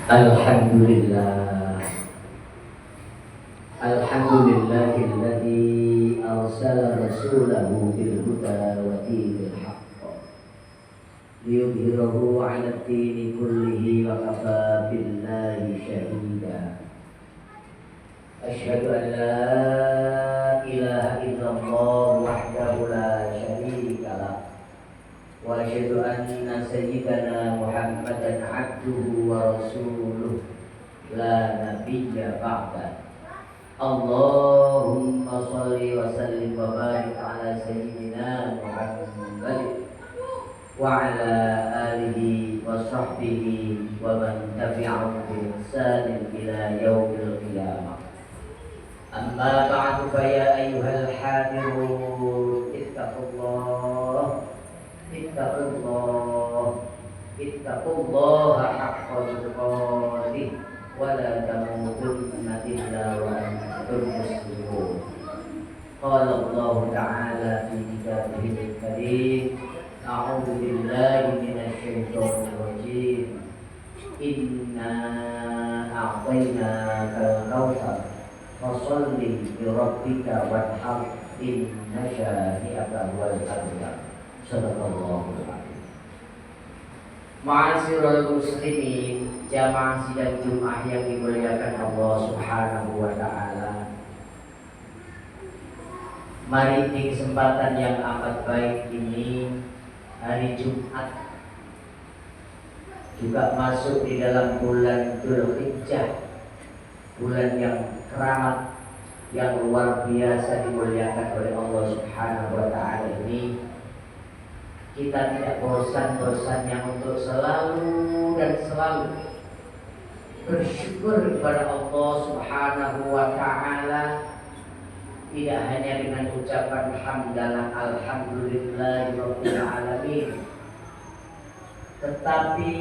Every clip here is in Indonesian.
Alhamdulillah, alhamdulillahilladzi arsala rasulahu bil huda wa dinil haqq liyudhhirahu 'ala ad-dini kullihi wa kafaa billahi shahida. Asyhadu an la ilaha illallah wahdahu la syarika lah wa asyhadu anna sayyidana Muhammadan 'abduhu wa rasuluh la nabiyya ba'da. Allahumma shalli wa sallim wa barik ala sayyidina Muhammad wa ala alihi wa sahbihi wa man tabi'ahum bi ihsanin ila yaumil qiyamah. Amma ba'du fa ya ayyuhal hadirun ittaqullaha haqqa tuqatih wa la tamutunna illa wa antum muslimun. Qala Allah ta'ala fi kitabihil karim, a'udzu billahi minasy syaithanir rajim. Inna a'tainakal kautsar fasholli li rabbika wanhar inna syani'aka huwal abtar. Sadaqallahul adzim. Ma'asyiral muslimin, jamaah sidang Jumat yang dimuliakan Allah Subhanahu wa taala. Mari di kesempatan yang amat baik ini, hari Jumat, juga masuk di dalam bulan Dzulhijjah, bulan yang keramat, yang luar biasa dimuliakan oleh Allah Subhanahu wa taala ini. Kita tidak bosan-bosannya untuk selalu dan selalu bersyukur kepada Allah Subhanahu wa taala, tidak hanya dengan ucapan hamdalah alhamdulillahirabbil alamin, tetapi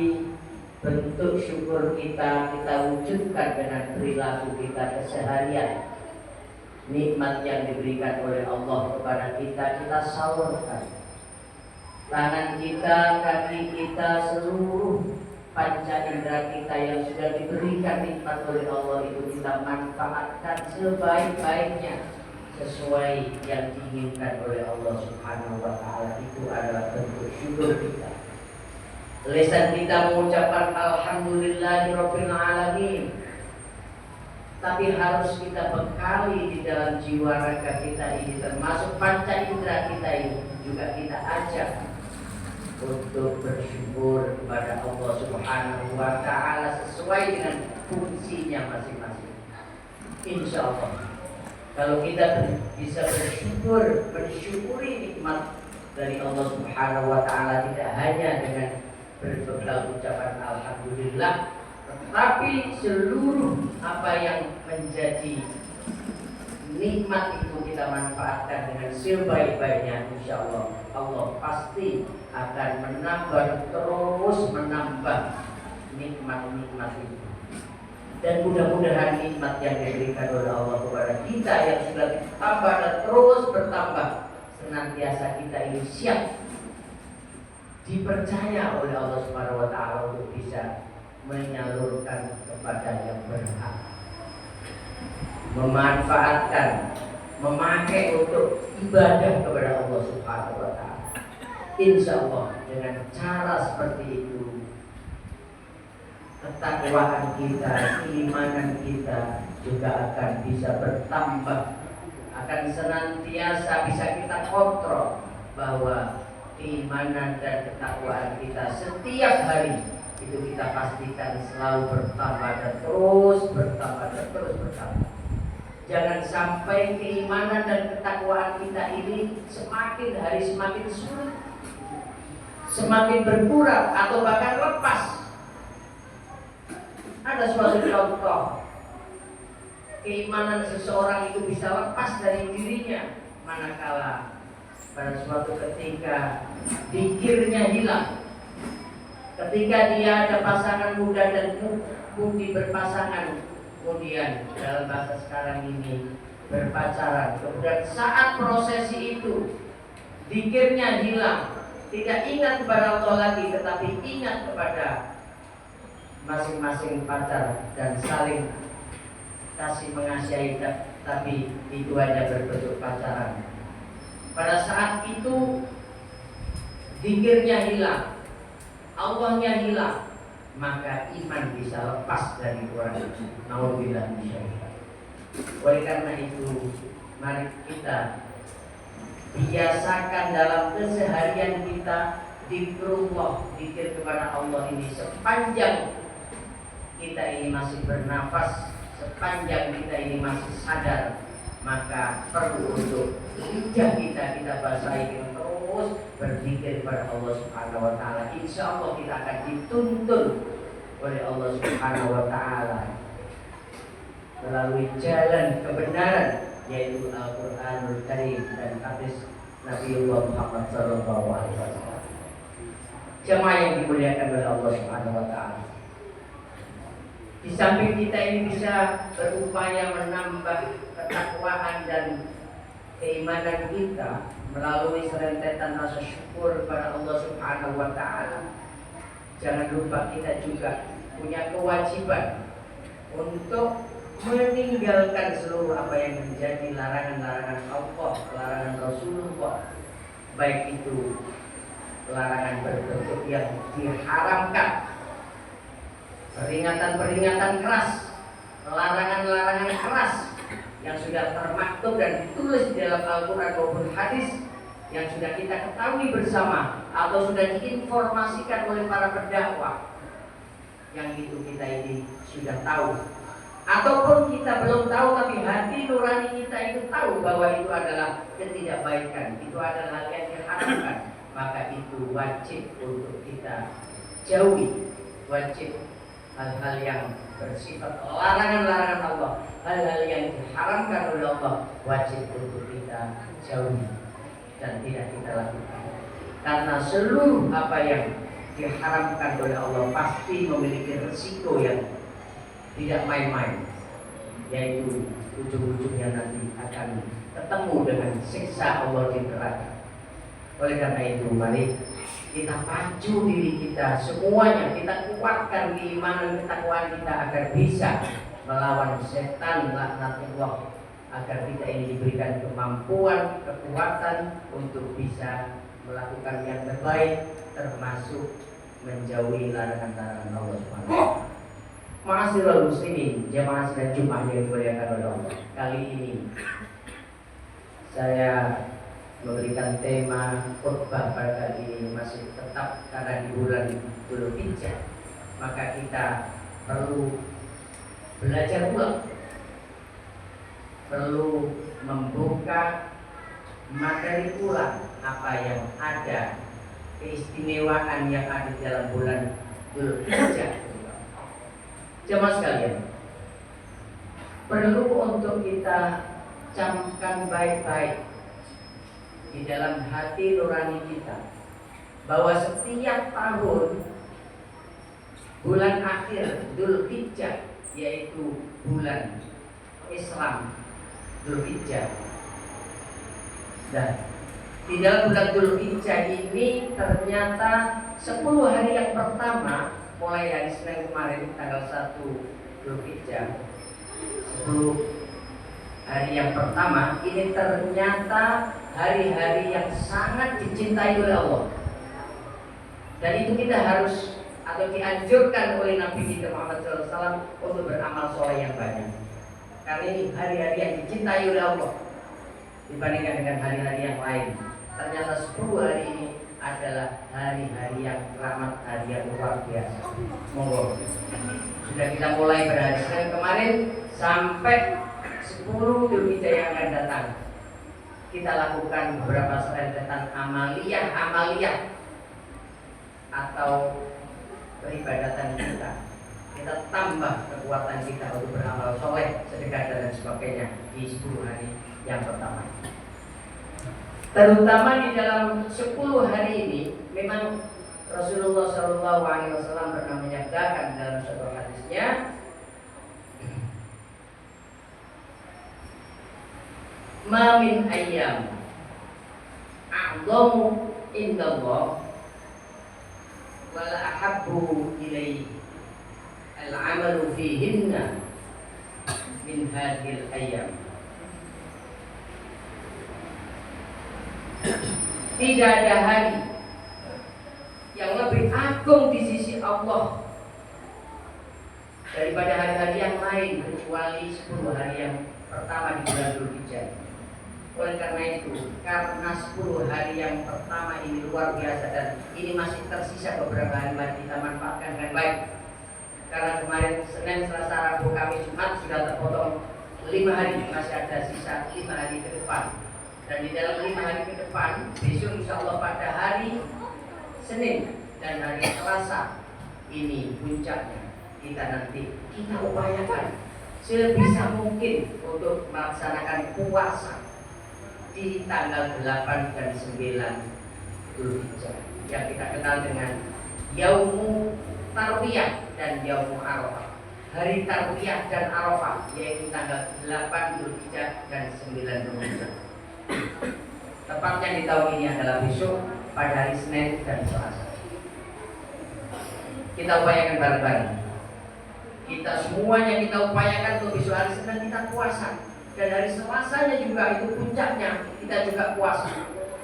bentuk syukur kita wujudkan dengan perilaku kita keseharian. Nikmat yang diberikan oleh Allah kepada kita salurkan. Tangan kita, kaki kita, seluruh panca indera kita yang sudah diberikan nikmat oleh Allah itu kita manfaatkan sebaik-baiknya sesuai yang diinginkan oleh Allah Subhanahu wa taala. Itu adalah bentuk syukur kita. Lisan kita mengucapkan alhamdulillahirabbil alamin, tapi harus kita bekali di dalam jiwa raga kita ini, termasuk panca indera kita ini, juga kita ajak untuk bersyukur kepada Allah Subhanahu wa taala sesuai dengan fungsinya masing-masing. Insya Allah, kalau kita bisa bersyukuri nikmat dari Allah Subhanahu wa taala, tidak hanya dengan berbekal ucapan alhamdulillah, tetapi seluruh apa yang menjadi nikmat itu kita manfaatkan dengan sebaik-baiknya. Insya Allah, Allah pasti akan terus menambah nikmat-nikmat itu. Dan mudah-mudahan nikmat yang diberikan oleh Allah kepada kita yang sudah ditambah dan terus bertambah, senantiasa kita ini siap dipercaya oleh Allah Subhanahu wa taala untuk bisa menyalurkan kepada yang berhak, memanfaatkan, memakai untuk ibadah kepada Allah Subhanahu wa taala. Insya Allah dengan cara seperti itu, ketakwaan kita, keimanan kita juga akan bisa bertambah, akan senantiasa bisa kita kontrol bahwa keimanan dan ketakwaan kita setiap hari itu kita pastikan selalu bertambah dan terus bertambah. Jangan sampai keimanan dan ketakwaan kita ini semakin hari semakin sulit, semakin berkurang atau bahkan lepas. Ada suatu contoh keimanan seseorang itu bisa lepas dari dirinya manakala pada suatu ketika zikirnya hilang, ketika dia ada pasangan muda dan mudi berpasangan, kemudian dalam bahasa sekarang ini berpacaran, kemudian saat prosesi itu zikirnya hilang, tidak ingat kepada Allah lagi, tetapi ingat kepada masing-masing pacar dan saling kasih mengasihi, tapi itu hanya berbentuk pacaran. Pada saat itu zikirnya hilang, Allahnya hilang, maka iman bisa lepas dari orang. Nauzubillah min syaitan. Oleh karena itu, mari kita biasakan dalam keseharian kita zikrullah, zikir kepada Allah ini sepanjang kita ini masih bernafas, sepanjang kita ini masih sadar, maka perlu untuk lidah kita basahi dengan terus berzikir kepada Allah Subhanahu wa taala. Insya Allah kita akan dituntun oleh Allah Subhanahu wa taala melalui jalan kebenaran, yaitu Al-Qur'anul Karim dan hadis Nabiullah Muhammad sallallahu alaihi wasallam. Jemaah yang dimuliakan oleh Allah Subhanahu wa taala, di samping kita ini bisa berupaya menambah ketakwaan dan keimanan kita melalui serentetan rasa syukur kepada Allah Subhanahu wa taala, jangan lupa kita juga punya kewajiban untuk meninggalkan seluruh apa yang menjadi larangan-larangan Allah, larangan Rasulullah, baik itu larangan berbentuk yang diharamkan, peringatan-peringatan keras, larangan-larangan keras yang sudah termaktub dan ditulis di dalam Al-Quran maupun hadis yang sudah kita ketahui bersama atau sudah diinformasikan oleh para pendakwah, yang itu kita ini sudah tahu, ataupun kita belum tahu tapi hati nurani kita itu tahu bahwa itu adalah ketidakbaikan, itu adalah hal yang diharamkan, maka itu wajib untuk kita jauhi, wajib hal-hal yang bersifat larangan-larangan Allah, hal-hal yang diharamkan oleh Allah, wajib untuk kita jauhi dan tidak kita lakukan. Karena seluruh apa yang diharamkan oleh Allah pasti memiliki risiko yang tidak main-main, yaitu ujung-ujungnya nanti akan ketemu dengan siksa Allah di neraka. Oleh karena itu, mari kita pacu diri kita semuanya, kita kuatkan keimanan ketakwaan kita agar bisa melawan setan laknat Allah, agar kita ini diberikan kemampuan, kekuatan untuk bisa melakukan yang terbaik, termasuk menjauhi larangan-larangan Allah SWT. Ma'asyiral muslimin, jamaah sidang Jumat yang dimuliakan oleh Allah, kali ini saya memberikan tema khutbah pada kali ini masih tetap karena di bulan Dzulhijjah, maka kita perlu belajar ulang, perlu membuka materi ulang apa yang ada, keistimewaan yang ada di dalam bulan Dzulhijjah. Jemaah sekalian, perlu untuk kita camkan baik-baik di dalam hati nurani kita bahwa setiap tahun bulan akhir Dzulhijjah, yaitu bulan Islam Dzulhijjah, dan di dalam bulan Dzulhijjah ini ternyata 10 hari yang pertama mulai dari Senin kemarin tanggal 1 Dzulhijjah, 10 hari yang pertama ini ternyata hari-hari yang sangat dicintai oleh Allah, dan itu kita harus atau dianjurkan oleh Nabi kita Muhammad SAW untuk beramal soleh yang banyak, karena ini hari-hari yang dicintai oleh Allah dibandingkan dengan hari-hari yang lain. Ternyata 10 hari ini adalah hari-hari yang keramat, hari yang luar biasa. Monggo, sudah kita mulai pada hari Senin kemarin sampai 10 Dzulhijjah yang akan datang, kita lakukan beberapa serentetan amaliyah atau peribadatan kita. Kita tambah kekuatan kita untuk beramal soleh, sedekah dan sebagainya di 10 hari yang pertama. Terutama di dalam 10 hari ini, memang Rasulullah SAW pernah menyabdakan dalam satu hadisnya, ma min ayyam a'zamu indallah wala ahabbu ilaihi al-amalu fihinna min hadhil ayyam. Tidak ada hari yang lebih agung di sisi Allah daripada hari-hari yang lain kecuali 10 hari yang pertama di bulan Dzulhijjah. Oleh karena itu, karena 10 hari yang pertama ini luar biasa dan ini masih tersisa beberapa hari lagi, kita manfaatkan dengan baik. Karena kemarin Senin, Selasa, Rabu, Kamis, Jumat sudah terpotong 5 hari, masih ada sisa 5 hari ke depan. Dan di dalam 5 hari ke depan, besok insya Allah pada hari Senin dan hari Selasa ini puncaknya. Kita upayakan sebisa mungkin untuk melaksanakan puasa di tanggal 8 dan 9 Dzulhijjah yang kita kenal dengan Yaumu Tarwiyah dan Yaumu Arafah. Hari Tarwiyah dan Arafah yaitu tanggal 8 Dzulhijjah dan 9 Dzulhijjah. Tepatnya di tahun ini adalah besok pada hari Senin dan Selasa. Kita upayakan bareng-bareng. Kita semuanya kita upayakan untuk besok hari Senin kita puasa. Dan hari Selasanya juga itu puncaknya kita juga puasa.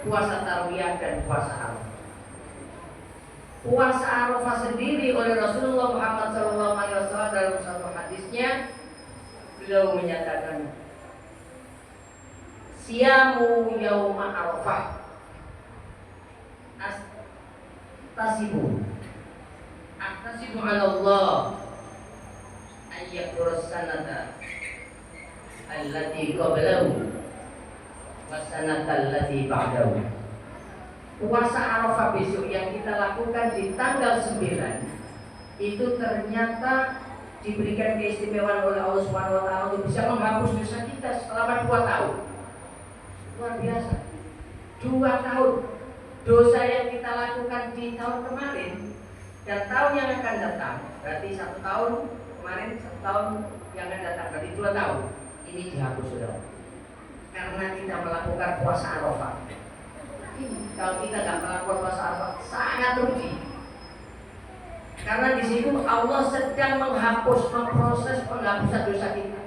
Puasa Tarwiyah dan puasa Arafah. Puasa Arafah sendiri oleh Rasulullah Muhammad SAW dalam satu hadisnya beliau menyatakan siyamu yauma Arafah Ahtasibu ala Allah ayyakur sanata allati qablahu wa sanata allati ba'dahu. Puasa Arafah besok yang kita lakukan di tanggal 9 itu ternyata diberikan keistimewaan oleh Allah Subhanahu wa taala untuk bisa menghapus dosa kita selama 2 tahun. Luar biasa. 2 tahun dosa yang kita lakukan di tahun kemarin dan tahun yang akan datang, berarti 1 tahun kemarin, 1 tahun yang akan datang, berarti 2 tahun ini dihapus sudah. Karena kita melakukan puasa Arafah. Kalau kita nggak melakukan puasa Arafah sangat rugi. Karena di situ Allah sedang memproses penghapusan dosa kita.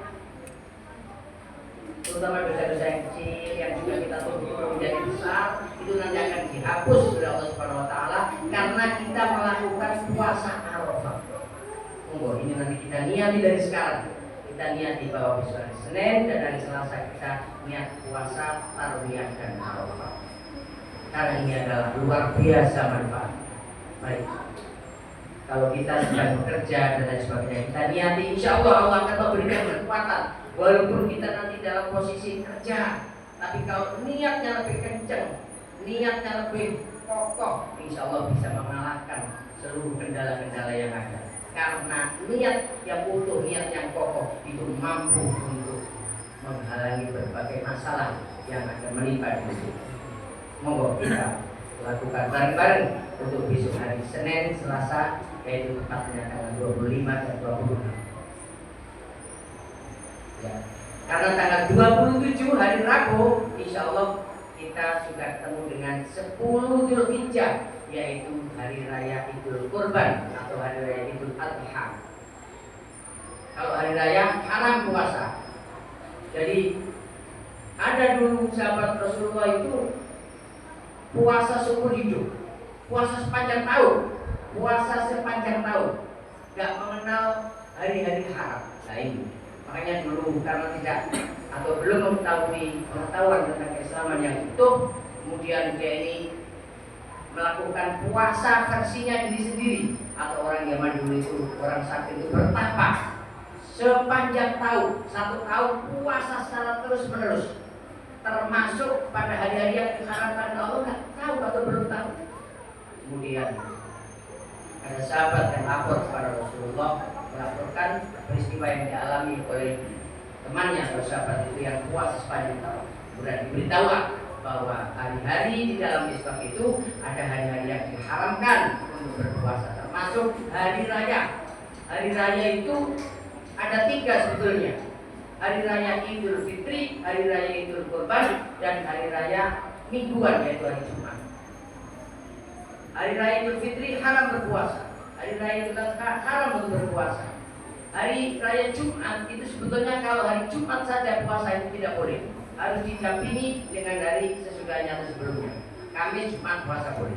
Terutama dosa-dosa yang kecil yang juga kita tuntut menjadi besar, itu nanti akan dihapus oleh Allah Subhanahu wa taala karena kita melakukan puasa Arafah. Monggo ini nanti kita niati dari sekarang. Kita niati bahwa besok hari Senin dan hari Selasa kita niat puasa Tarwiyah dan Arafah. Karena ini adalah luar biasa manfaat. Baik. Kalau kita sedang bekerja dan lain sebagainya, kita niati, insya Allah akan memberikan kekuatan. Walaupun kita nanti dalam posisi kerja, tapi kalau niatnya lebih kencang, niatnya lebih kokoh, insya Allah bisa mengalahkan seluruh kendala-kendala yang ada. Karena niat yang utuh, niat yang kokoh itu mampu untuk menghalangi berbagai masalah yang akan menimpa diri kita. Monggo kita lakukan bareng-bareng untuk besok hari Senin, Selasa, yaitu tepatnya tanggal 25 dan 26. Ya. Karena tanggal 27 hari Rabu, insya Allah kita sudah ketemu dengan 10 Dzulhijjah, yaitu hari raya Idul Kurban atau hari raya Idul Adha. Kalau hari raya haram puasa. Jadi ada dulu sahabat Rasulullah itu puasa seumur hidup, puasa sepanjang tahun, gak mengenal hari-hari haram. Nah ini makanya dulu karena tidak atau belum mengetahui pengetahuan tentang keislaman yang utuh, kemudian dia ini melakukan puasa versinya diri sendiri, atau orang zaman dulu itu orang sakti itu bertapa sepanjang tahun, 1 tahun puasa secara terus menerus, termasuk pada hari-hari yang diharamkan Allah nggak tahu atau belum tahu. Kemudian ada sahabat yang lapor kepada Rasulullah, melaporkan peristiwa yang dialami oleh temannya atau sahabat itu yang puasa sepanjang tahun. Kemudian diberitahu bahwa hari-hari di dalam Islam itu ada hari-hari yang diharamkan untuk berpuasa, termasuk hari raya. Hari raya itu ada 3 sebetulnya. Hari raya Idul Fitri, hari raya Idul Kurban, dan hari raya mingguan yaitu hari Jumat. Hari raya Idul Fitri haram berpuasa, hari raya Idul Adha haram untuk berpuasa. Hari raya Jumat itu sebetulnya kalau hari Jumat saja puasa itu tidak boleh, harus didampingi dengan hari sesudahnya atau sebelumnya. Kamis, Jumat puasa boleh.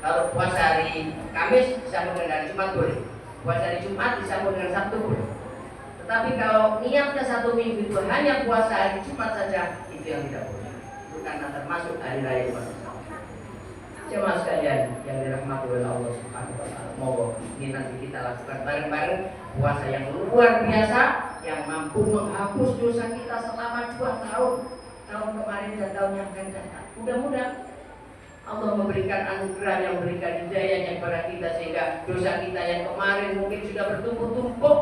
Kalau puasa hari Kamis disambung dengan hari Jumat boleh. Puasa hari Jumat disambung dengan Sabtu boleh. Tetapi kalau niatnya satu minggu itu hanya puasa hari Jumat saja, itu yang tidak boleh. Itu karena termasuk hari raya Jumat. Jemaah sekalian yang dirahmati oleh Allah Subhanahu wa taala. Moga ini nanti kita lakukan bareng-bareng puasa yang luar biasa yang mampu menghapus dosa kita selama 2 tahun. Tahun kemarin dan tahun yang akan datang. Mudah-mudahan Allah memberikan anugerah yang memberikan hidayahnya kepada kita sehingga dosa kita yang kemarin mungkin sudah bertumpuk-tumpuk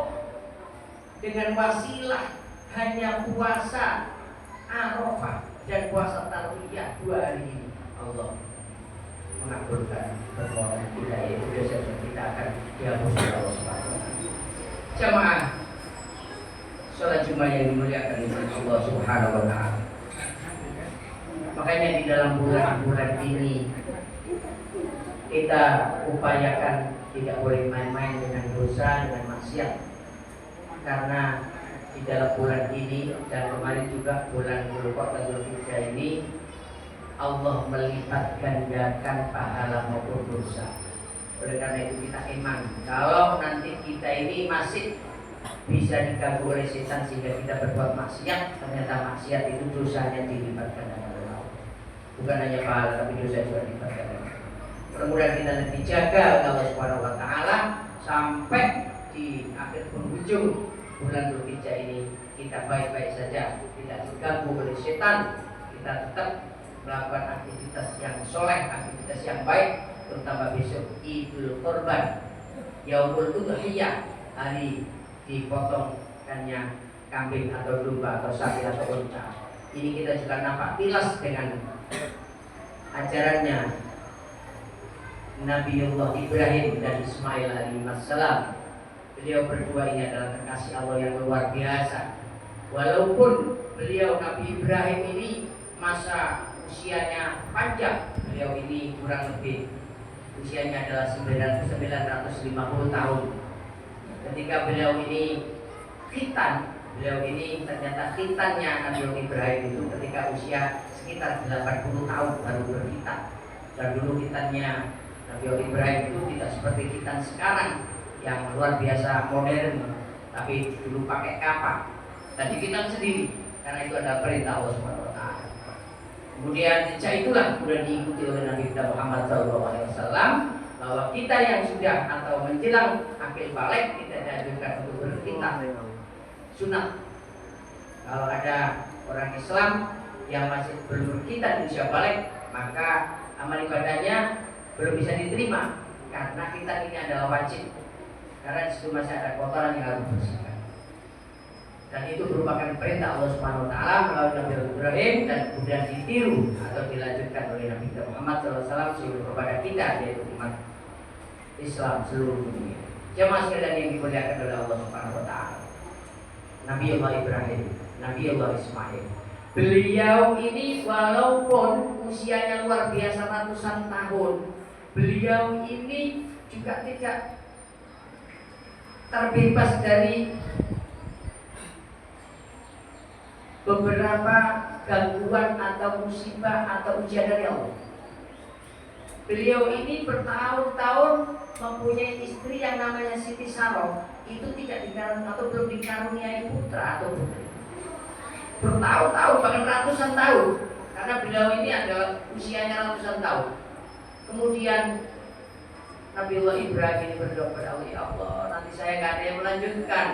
dengan wasilah hanya puasa Arafah dan puasa Tarwiyah 2 hari ini. Allah mengabulkan permohonan kita, yaitu dosa kita akan dihapus oleh Allah Subhanahu wa taala. Jamaah salat Jumat yang dimuliakan oleh Allah Subhanahu wa taala. Makanya di dalam bulan-bulan ini kita upayakan tidak boleh main-main dengan dosa, dengan maksiat. Karena di dalam bulan ini dan kemarin juga bulan Dzulhijjah ini Allah melipat gandakan pahala maupun dosa. Oleh karena itu kita iman kalau nanti kita ini masih bisa diganggu oleh setan sehingga kita berbuat maksiat, ternyata maksiat itu dosanya dilipat gandakan oleh Allah. Bukan hanya pahala tapi dosa juga dilipat gandakan. Mudah-mudahan kita nanti jaga Allah Subhanahu wa taala sampai di akhir penghujung bulan Dzulhijjah ini kita baik-baik saja, tidak diganggu oleh setan, kita tetap melakukan aktivitas yang soleh, aktivitas yang baik, terutama besok Idul Kurban, Yaumul Udhiyah, hari dipotongkannya kambing atau domba atau sapi atau unta. Ini kita juga nampak tilas dengan ajarannya Nabiullah Ibrahim dan Ismail alaihissalam. Beliau berdua ini adalah kekasih Allah yang luar biasa. Walaupun beliau Nabi Ibrahim ini masa usianya panjang, beliau ini kurang lebih usianya adalah 950 tahun. Ketika beliau ini khitan, beliau ini ternyata khitannya Nabi Ibrahim itu ketika usia sekitar 80 tahun baru berkhitan. Dan dulu khitannya Nabi Ibrahim itu tidak seperti khitan sekarang yang luar biasa modern, tapi dulu pakai kapak dan dikhitan sendiri karena itu adalah perintah Allah Subhanahu wa taala. Kemudian jejak itulah kemudian diikuti oleh Nabi kita Muhammad SAW, bahwa kita yang sudah atau menjelang akil balik kita dianjurkan untuk berkhitan sunat. Kalau ada orang Islam yang masih belum berkhitan di usia balik, maka amal ibadahnya belum bisa diterima karena khitan ini adalah wajib. Karena di situ masih ada kotoran yang harus dibersihkan. Dan itu merupakan perintah Allah Subhanahu wa taala melalui Nabi Ibrahim dan kemudian ditiru atau dilanjutkan oleh Nabi Muhammad SAW kepada kita, yaitu umat Islam seluruh dunia. Jemaah sekalian yang dimuliakan oleh Allah Subhanahu wa taala. Nabi Allah Ibrahim, Nabi Allah Ismail. Beliau ini walaupun usianya luar biasa ratusan tahun, beliau ini juga tidak terbebas dari beberapa gangguan atau musibah atau ujian dari Allah. Beliau ini bertahun-tahun mempunyai istri yang namanya Siti Saroh, itu tidak dikaruniai atau belum dikaruniai putra atau putri. Bertahun-tahun bahkan ratusan tahun, karena beliau ini adalah usianya ratusan tahun. Kemudian Nabiullah Ibrahim ini berdoa kepada Allah, ya Allah, nanti saya nggak ada yang melanjutkan,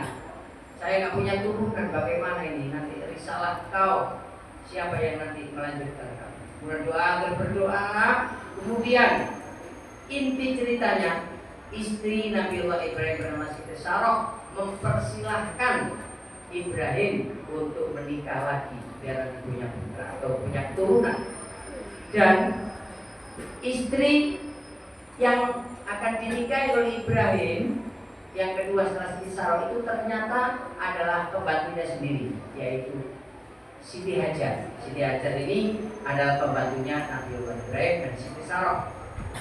saya nggak punya turunan, bagaimana ini nanti risalah kau, siapa yang nanti melanjutkan kamu? Berdoa. Kemudian inti ceritanya, istri Nabiullah Ibrahim bernama Siti Saroh mempersilahkan Ibrahim untuk menikah lagi biar nanti punya putra atau punya keturunan. Dan istri yang akan dinikahi oleh Ibrahim yang kedua setelah Siti Saroh itu ternyata adalah pembantunya sendiri, yaitu Siti Hajar. Siti Hajar ini adalah pembantunya Nabiullah Ibrahim dan Siti Saroh.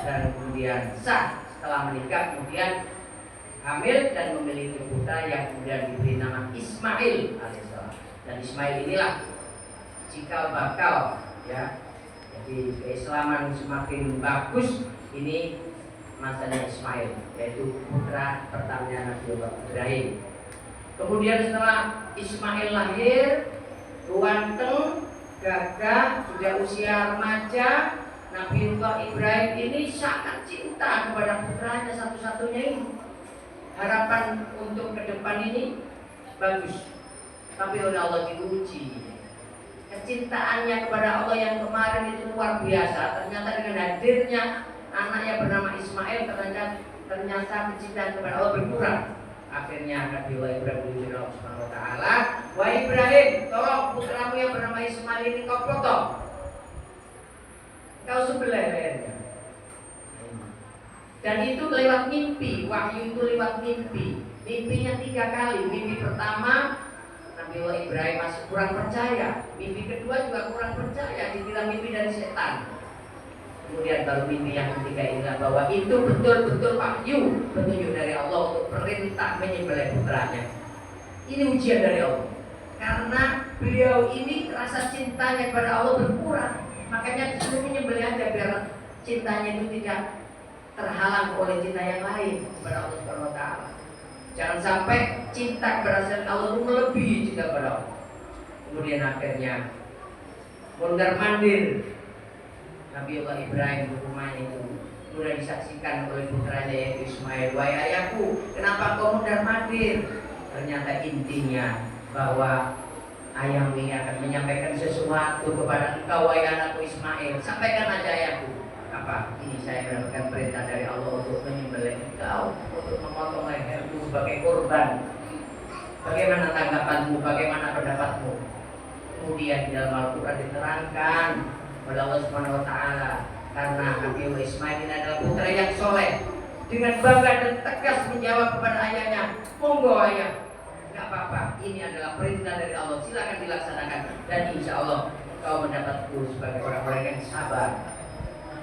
Dan kemudian sah setelah menikah, kemudian hamil dan memiliki putra yang kemudian diberi nama Ismail alaihissalam. Dan Ismail inilah cikal bakal ya. Jadi keislaman semakin bagus ini masanya Ismail, yaitu putra pertamanya Nabi Ibrahim. Kemudian setelah Ismail lahir, ganteng, gagah, sudah usia remaja, Nabiullah Ibrahim ini sangat cinta kepada putranya satu-satunya ini. Harapan untuk ke depan ini bagus, tapi oleh Allah diuji. Kecintaannya kepada Allah yang kemarin itu luar biasa. Ternyata dengan hadirnya anaknya bernama Ismail, ternyata kecintaan kepada Allah berkurang. Akhirnya Nabiullah Ibrahim diuji Allah Subhanahu wa taala, "Wahai Ibrahim, tolong putramu yang bernama Ismail ini kau potong. Kau sebelah lehernya." Dan itu lewat mimpi, wahyu itu lewat mimpi. Mimpinya 3 kali. Mimpi pertama Nabiullah Ibrahim masih kurang percaya. Mimpi kedua juga kurang percaya, dibilang mimpi dari setan. Kemudian baru mimpi yang ketiga inilah bahwa itu betul-betul wahyu, petunjuk dari Allah untuk perintah menyembelih putranya. Ini ujian dari Allah. Karena beliau ini rasa cintanya kepada Allah berkurang. Makanya disuruh menyembelih aja biar cintanya itu tidak terhalang oleh cinta yang lain kepada Allah Subhanahu wa taala. Jangan sampai cinta kepada Allah itu melebihi cinta kepada Allah. Kemudian akhirnya mondar-mandir Nabiullah Ibrahim di rumah itu sudah disaksikan oleh putranya yaitu Ismail. "Wahai ayahku, kenapa kau mondar-mandir?" Ternyata intinya bahwa ayahmu ini akan menyampaikan sesuatu kepada engkau, wahai anakku Ismail. Sampaikan aja ayahku. Apa? Ini saya mendapatkan perintah dari Allah untuk menyembelih engkau, untuk memotong lehermu sebagai korban. Bagaimana tanggapanmu? Bagaimana pendapatmu? Kemudian di dalam Al-Quran diterangkan oleh Allah Subhanahu wa taala, karena Nabiullah Ismail ini adalah putra yang soleh, dengan bangga dan tegas menjawab kepada ayahnya, "Monggo ayah, enggak apa-apa, ini adalah perintah dari Allah, silakan dilaksanakan, dan insya Allah kau mendapatku sebagai orang-orang yang sabar."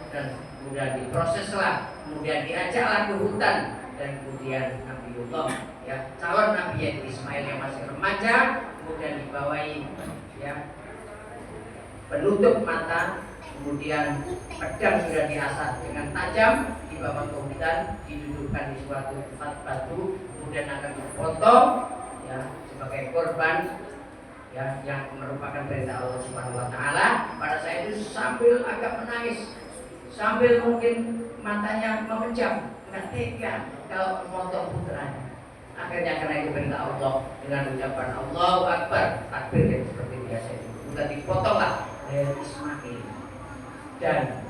Dan kemudian diproseslah, kemudian diajaklah ke hutan, dan kemudian Nabiullah ya, calon Nabi yaitu Ismail yang masih remaja, kemudian dibawahi ya penutup mata, kemudian pedang sudah diasah dengan tajam, dibawa ke hutan, didudukkan di suatu tempat batu, kemudian akan dipotong ya sebagai korban ya, yang merupakan perintah Allah Subhanahu wa taala. Pada saat itu sambil agak menangis, sambil mungkin matanya memejam, nggak tega kalau memotong putranya. Akhirnya karena itu perintah Allah dengan ucapan Allahu Akbar, takbir yang seperti biasa itu, sudah dipotonglah leher Ismail. Dan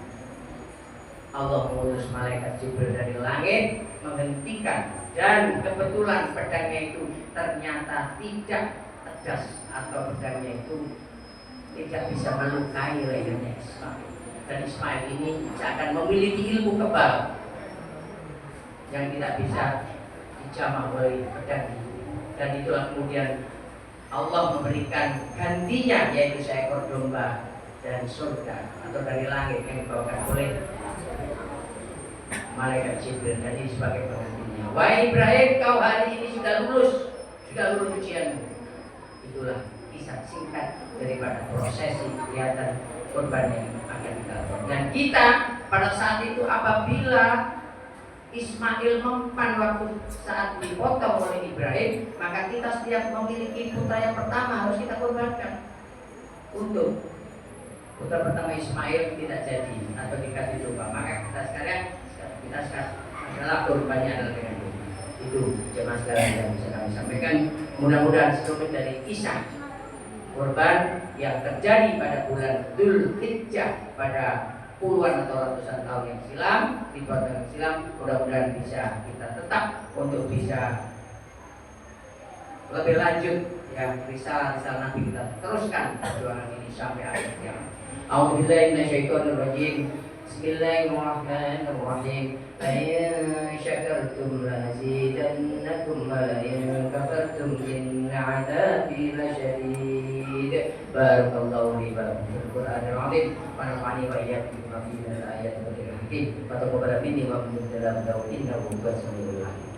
Allah mengutus malaikat Jibril dari langit menghentikan, dan kebetulan pedangnya itu ternyata tidak tegas, atau pedangnya itu tidak bisa melukai lehernya Ismail. Dan Ismail ini akan memiliki ilmu kebal yang tidak bisa dijamah oleh pedang itu. Dan itulah kemudian Allah memberikan gantinya, yaitu seekor domba dari surga atau dari langit yang dibawakan oleh malaikat Jibril. Dan ini sebagai penggantinya. "Wahai Ibrahim, kau hari ini sudah lulus ujianmu." Itulah kisah singkat daripada prosesi kelihatan korban yang akan dilakukan. Dan kita pada saat itu apabila Ismail mempan waktu saat dipotong oleh Ibrahim, maka kita setiap memiliki putra yang pertama harus kita korbankan. Untuk putra pertama Ismail tidak jadi atau dikasih domba, maka kita sekarang adalah korbannya adalah dengan domba. Itu jemaah sekalian yang bisa kami sampaikan. Mudah-mudahan seluruh dari kisah korban yang terjadi pada bulan Dzulhijjah pada puluhan atau ratusan tahun yang silam, ribuan tahun yang silam, mudah-mudahan bisa kita tetap untuk bisa lebih lanjut ya risalah-risalah Nabi, kita teruskan perjuangan ini sampai akhir zaman. A'udzubillahi minasyaitonirrajim. Bismillahirrahmanirrahim. In syakartum lazidannakum wa in kafartum inna 'adzabi lasyadid. Barakallahu li wa lakum fil Qur'anil 'azim wa nafa'ani wa iyyakum bima fihi min al-ayati wa dhikril hakim. Wa taqabbal minni wa minkum dalam innahu huwas samiul 'alim.